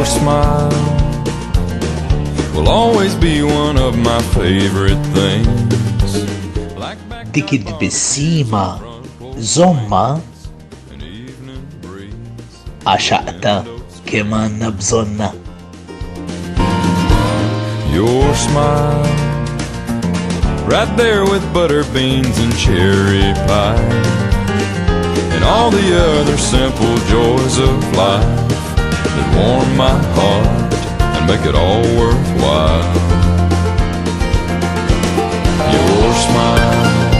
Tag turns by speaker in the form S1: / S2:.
S1: smile will always be one of my favorite things. Like back
S2: dik id-bissima żomma
S1: an evening breeze.
S2: għaxaqta kemm għandna bżonna.
S1: Your smile, right there with butter beans and cherry pie, and all the other simple joys of life that warm my heart and make it all worthwhile. Your smile